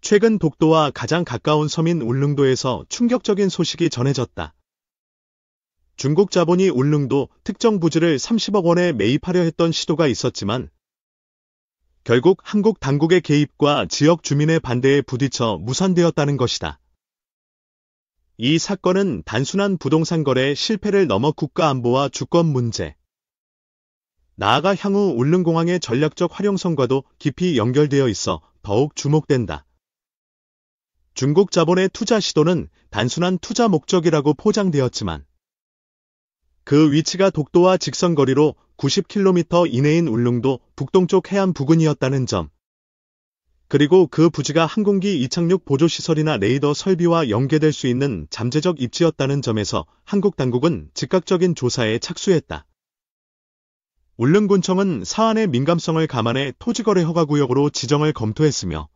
최근 독도와 가장 가까운 섬인 울릉도에서 충격적인 소식이 전해졌다. 중국 자본이 울릉도 특정 부지를 30억 원에 매입하려 했던 시도가 있었지만 결국 한국 당국의 개입과 지역 주민의 반대에 부딪혀 무산되었다는 것이다. 이 사건은 단순한 부동산 거래 실패를 넘어 국가 안보와 주권 문제, 나아가 향후 울릉공항의 전략적 활용성과도 깊이 연결되어 있어 더욱 주목된다. 중국 자본의 투자 시도는 단순한 투자 목적이라고 포장되었지만 그 위치가 독도와 직선거리로 90km 이내인 울릉도 북동쪽 해안 부근이었다는 점, 그리고 그 부지가 항공기 이착륙 보조시설이나 레이더 설비와 연계될 수 있는 잠재적 입지였다는 점에서 한국 당국은 즉각적인 조사에 착수했다. 울릉군청은 사안의 민감성을 감안해 토지거래 허가구역으로 지정을 검토했으며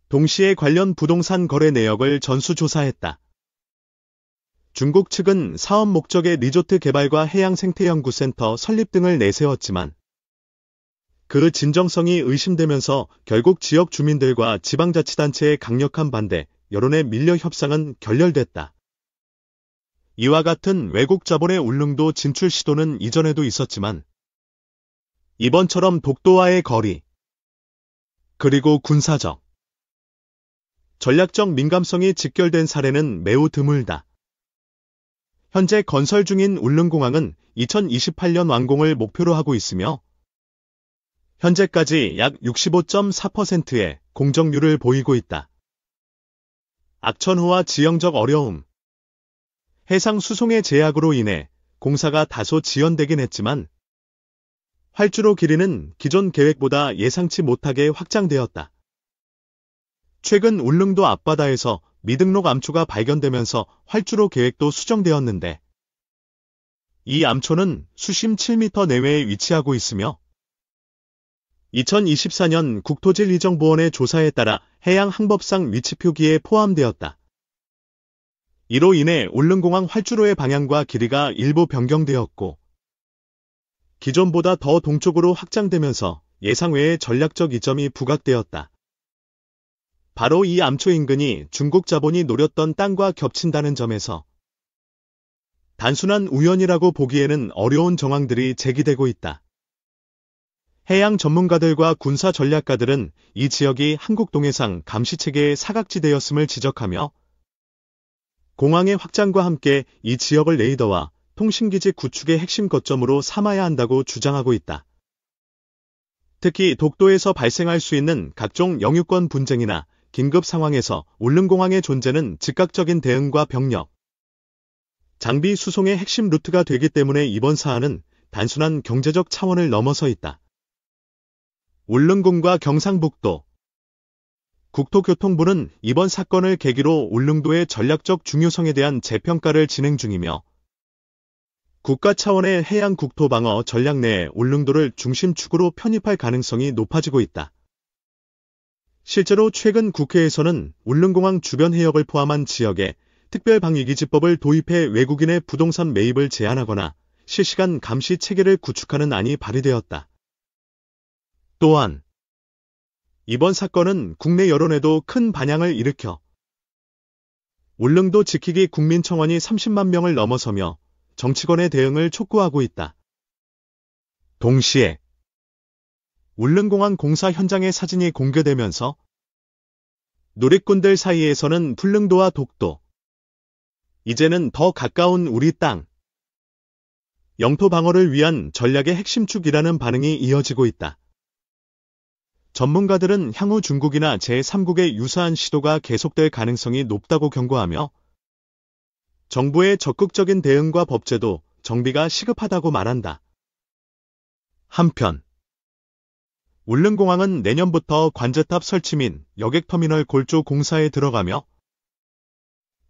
동시에 관련 부동산 거래 내역을 전수조사했다. 중국 측은 사업 목적의 리조트 개발과 해양생태연구센터 설립 등을 내세웠지만 그 진정성이 의심되면서 결국 지역 주민들과 지방자치단체의 강력한 반대, 여론에 밀려 협상은 결렬됐다. 이와 같은 외국 자본의 울릉도 진출 시도는 이전에도 있었지만 이번처럼 독도와의 거리, 그리고 군사적, 전략적 민감성이 직결된 사례는 매우 드물다. 현재 건설 중인 울릉공항은 2028년 완공을 목표로 하고 있으며 현재까지 약 65.4%의 공정률을 보이고 있다. 악천후와 지형적 어려움, 해상 수송의 제약으로 인해 공사가 다소 지연되긴 했지만 활주로 길이는 기존 계획보다 예상치 못하게 확장되었다. 최근 울릉도 앞바다에서 미등록 암초가 발견되면서 활주로 계획도 수정되었는데 이 암초는 수심 7m 내외에 위치하고 있으며 2024년 국토질이정보원의 조사에 따라 해양항법상 위치 표기에 포함되었다. 이로 인해 울릉공항 활주로의 방향과 길이가 일부 변경되었고 기존보다 더 동쪽으로 확장되면서 예상 외의 전략적 이점이 부각되었다. 바로 이 암초 인근이 중국 자본이 노렸던 땅과 겹친다는 점에서 단순한 우연이라고 보기에는 어려운 정황들이 제기되고 있다. 해양 전문가들과 군사 전략가들은 이 지역이 한국 동해상 감시체계의 사각지대였음을 지적하며 공항의 확장과 함께 이 지역을 레이더와 통신기지 구축의 핵심 거점으로 삼아야 한다고 주장하고 있다. 특히 독도에서 발생할 수 있는 각종 영유권 분쟁이나 긴급 상황에서 울릉공항의 존재는 즉각적인 대응과 병력, 장비 수송의 핵심 루트가 되기 때문에 이번 사안은 단순한 경제적 차원을 넘어서 있다. 울릉군과 경상북도 국토교통부는 이번 사건을 계기로 울릉도의 전략적 중요성에 대한 재평가를 진행 중이며 국가 차원의 해양 국토 방어 전략 내에 울릉도를 중심축으로 편입할 가능성이 높아지고 있다. 실제로 최근 국회에서는 울릉공항 주변 해역을 포함한 지역에 특별방위기지법을 도입해 외국인의 부동산 매입을 제한하거나 실시간 감시 체계를 구축하는 안이 발의되었다. 또한 이번 사건은 국내 여론에도 큰 반향을 일으켜 울릉도 지키기 국민청원이 30만 명을 넘어서며 정치권의 대응을 촉구하고 있다. 동시에 울릉공항 공사 현장의 사진이 공개되면서 누리꾼들 사이에서는 울릉도와 독도, 이제는 더 가까운 우리 땅, 영토 방어를 위한 전략의 핵심축이라는 반응이 이어지고 있다. 전문가들은 향후 중국이나 제3국의 유사한 시도가 계속될 가능성이 높다고 경고하며 정부의 적극적인 대응과 법제도, 정비가 시급하다고 말한다. 한편 울릉공항은 내년부터 관제탑 설치 및 여객터미널 골조 공사에 들어가며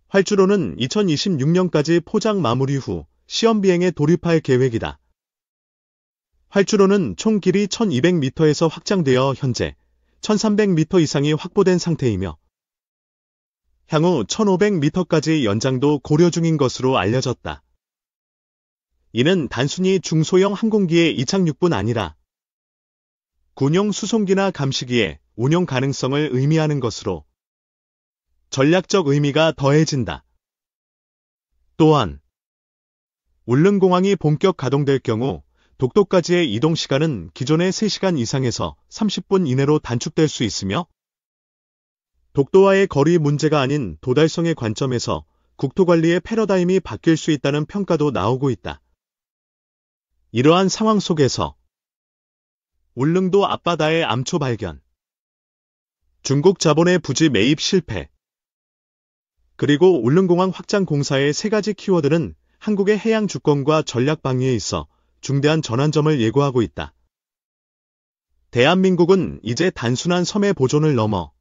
활주로는 2026년까지 포장 마무리 후 시험 비행에 돌입할 계획이다. 활주로는 총 길이 1200m에서 확장되어 현재 1300m 이상이 확보된 상태이며 향후 1500m까지 연장도 고려 중인 것으로 알려졌다. 이는 단순히 중소형 항공기의 이착륙뿐 아니라 군용 수송기나 감시기에 운용 가능성을 의미하는 것으로 전략적 의미가 더해진다. 또한 울릉공항이 본격 가동될 경우 독도까지의 이동 시간은 기존의 3시간 이상에서 30분 이내로 단축될 수 있으며 독도와의 거리 문제가 아닌 도달성의 관점에서 국토관리의 패러다임이 바뀔 수 있다는 평가도 나오고 있다. 이러한 상황 속에서 울릉도 앞바다의 암초 발견, 중국 자본의 부지 매입 실패, 그리고 울릉공항 확장 공사의 3가지 키워드는 한국의 해양 주권과 전략 방위에 있어 중대한 전환점을 예고하고 있다. 대한민국은 이제 단순한 섬의 보존을 넘어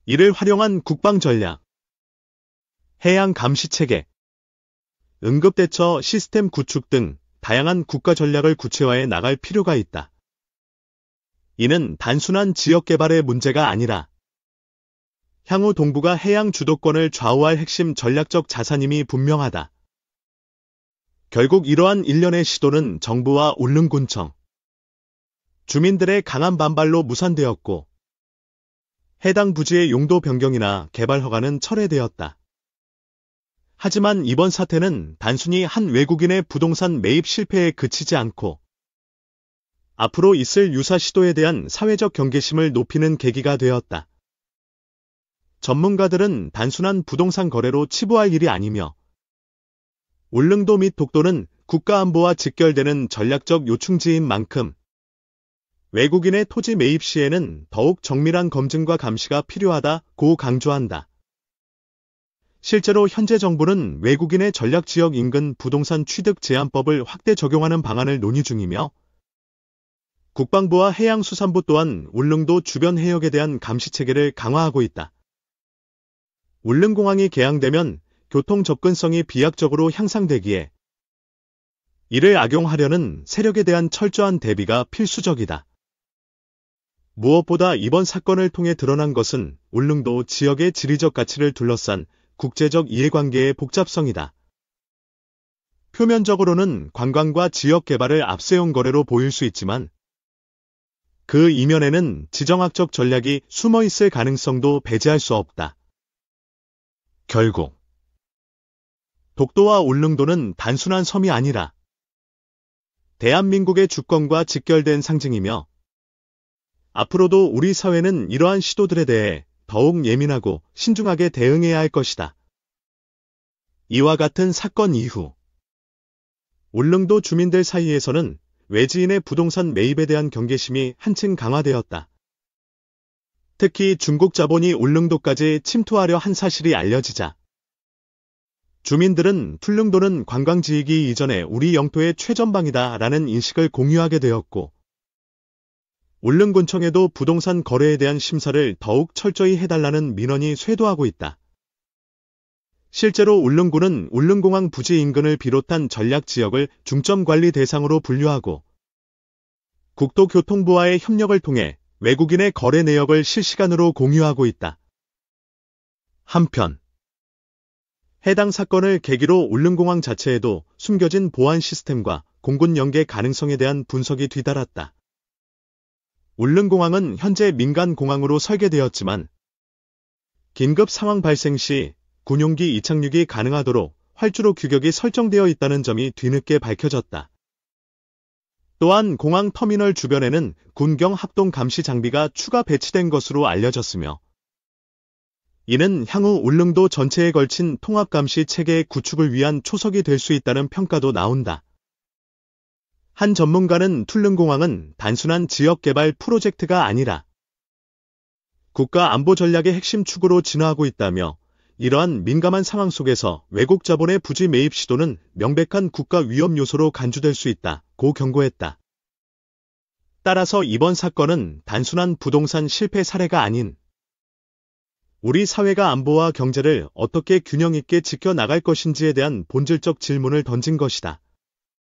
이를 활용한 국방 전략, 해양 감시 체계, 응급대처 시스템 구축 등 다양한 국가 전략을 구체화해 나갈 필요가 있다. 이는 단순한 지역 개발의 문제가 아니라 향후 동북아 해양 주도권을 좌우할 핵심 전략적 자산임이 분명하다. 결국 이러한 일련의 시도는 정부와 울릉군청, 주민들의 강한 반발로 무산되었고 해당 부지의 용도 변경이나 개발 허가는 철회되었다. 하지만 이번 사태는 단순히 한 외국인의 부동산 매입 실패에 그치지 않고 앞으로 있을 유사 시도에 대한 사회적 경계심을 높이는 계기가 되었다. 전문가들은 단순한 부동산 거래로 치부할 일이 아니며 울릉도 및 독도는 국가안보와 직결되는 전략적 요충지인 만큼 외국인의 토지 매입 시에는 더욱 정밀한 검증과 감시가 필요하다고 강조한다. 실제로 현재 정부는 외국인의 전략지역 인근 부동산 취득 제한법을 확대 적용하는 방안을 논의 중이며 국방부와 해양수산부 또한 울릉도 주변 해역에 대한 감시체계를 강화하고 있다. 울릉공항이 개항되면 교통 접근성이 비약적으로 향상되기에 이를 악용하려는 세력에 대한 철저한 대비가 필수적이다. 무엇보다 이번 사건을 통해 드러난 것은 울릉도 지역의 지리적 가치를 둘러싼 국제적 이해관계의 복잡성이다. 표면적으로는 관광과 지역 개발을 앞세운 거래로 보일 수 있지만 그 이면에는 지정학적 전략이 숨어 있을 가능성도 배제할 수 없다. 결국 독도와 울릉도는 단순한 섬이 아니라 대한민국의 주권과 직결된 상징이며 앞으로도 우리 사회는 이러한 시도들에 대해 더욱 예민하고 신중하게 대응해야 할 것이다. 이와 같은 사건 이후 울릉도 주민들 사이에서는 외지인의 부동산 매입에 대한 경계심이 한층 강화되었다. 특히 중국 자본이 울릉도까지 침투하려 한 사실이 알려지자 주민들은 울릉도는 관광지이기 이전에 우리 영토의 최전방이다 라는 인식을 공유하게 되었고 울릉군청에도 부동산 거래에 대한 심사를 더욱 철저히 해달라는 민원이 쇄도하고 있다. 실제로 울릉군은 울릉공항 부지 인근을 비롯한 전략지역을 중점관리 대상으로 분류하고 국토교통부와의 협력을 통해 외국인의 거래 내역을 실시간으로 공유하고 있다. 한편 해당 사건을 계기로 울릉공항 자체에도 숨겨진 보안 시스템과 공군 연계 가능성에 대한 분석이 뒤따랐다. 울릉공항은 현재 민간공항으로 설계되었지만 긴급 상황 발생 시 군용기 이착륙이 가능하도록 활주로 규격이 설정되어 있다는 점이 뒤늦게 밝혀졌다. 또한 공항 터미널 주변에는 군경 합동 감시 장비가 추가 배치된 것으로 알려졌으며 이는 향후 울릉도 전체에 걸친 통합감시 체계의 구축을 위한 초석이 될 수 있다는 평가도 나온다. 한 전문가는 울릉공항은 단순한 지역개발 프로젝트가 아니라 국가 안보 전략의 핵심 축으로 진화하고 있다며 이러한 민감한 상황 속에서 외국 자본의 부지 매입 시도는 명백한 국가 위험 요소로 간주될 수 있다고 경고했다. 따라서 이번 사건은 단순한 부동산 실패 사례가 아닌 우리 사회가 안보와 경제를 어떻게 균형 있게 지켜나갈 것인지에 대한 본질적 질문을 던진 것이다.